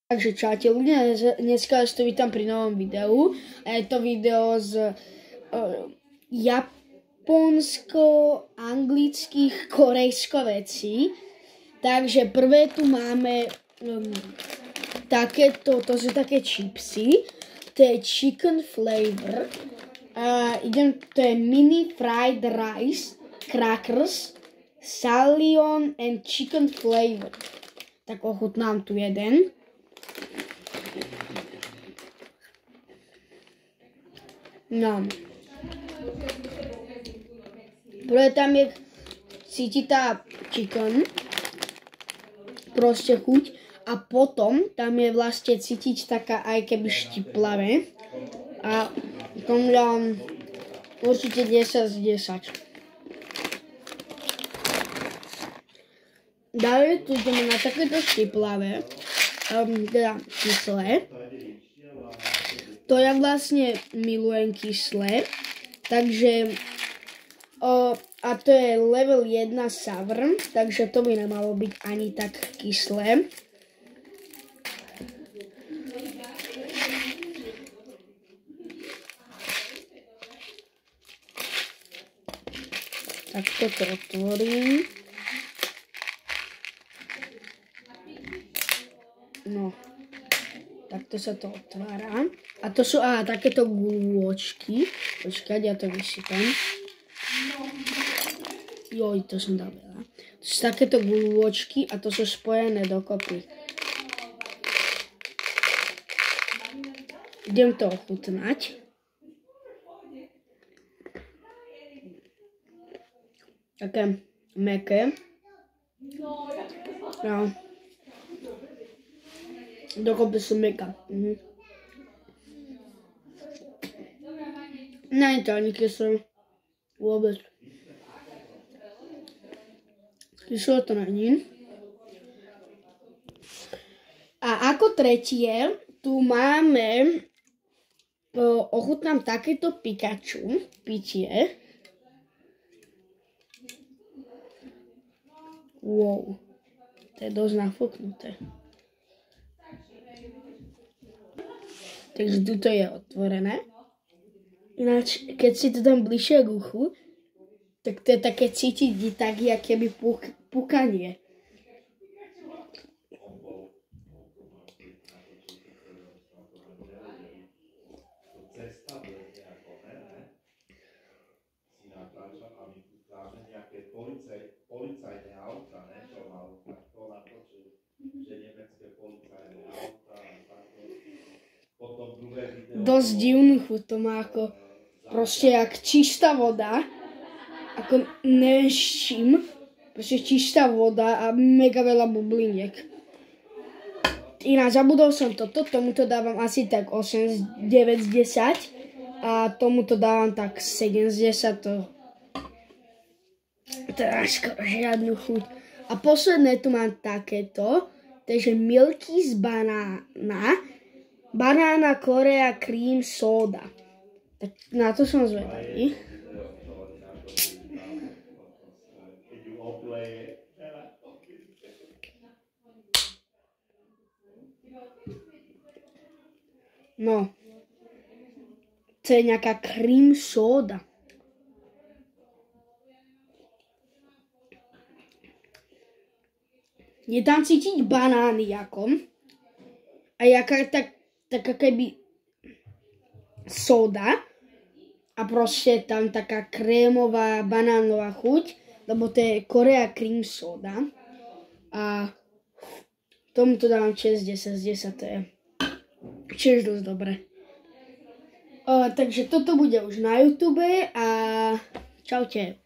Takže čaute ľudia, dneska vás tu vítam pri novom videu. A je to video z japonsko-anglických korejsko vecí. Takže prvé tu máme takéto, to sú také chipsy. To je chicken flavor. To je mini fried rice, crackers, scallion and chicken flavor. Tak ochutnám tu jeden. No. Prvé tam je cíti tá chicken, proste chuť, a potom tam je vlastne cítiť taká aj keby štiplavé. A tomu dám určite 10 z 10. Ďalej tu ideme na takéto štiplavé, teda kyslé. To ja vlastne milujem kyslé, takže a to je level 1 sour, takže to by nemalo byť ani tak kyslé. Tak toto otvorím. No. Takto sa to otvára. A to sú takéto guľôčky. Počkať, ja to vysypem. Joj, to som dal veľa. To sú takéto guľôčky a to sú spojené dokopy. Idem to ochutnať. Také mäkké. No. Dokopy sú mega. Nie je to ani kyslé. Vôbec. Kyslé to není. A ako tretie, tu máme, ochutnám takéto Pikachu pitie. Wow. To je dosť nafúknuté. Takže tuto je otvorené. Ináč, keď si to dám bližšie k uchu, tak to je také cítiť tak, jak keby pukanie. Dosť divnú chuť to má, ako proste jak čistá voda, ako neviem s čím, proste čistá voda a mega veľa bubliniek. Ináč zabudol som tomuto dávam asi tak 8 z 9 z 10 a tomuto dávam tak 7 z 10, to je skoro žiadnu chuť. A posledné tu mám takéto, takže milky z banána Korea cream soda. Tak na to som zvedavý. No. To je nejaká cream soda. Je tam cítiť banány ako. A jaká taká keby soda. A proste tam taká krémová banánová chuť. Lebo to je Korea cream soda. A tomuto dávam 6 z 10 z 10. To je tiež dosť dobre. Takže toto bude už na YouTube a čaute.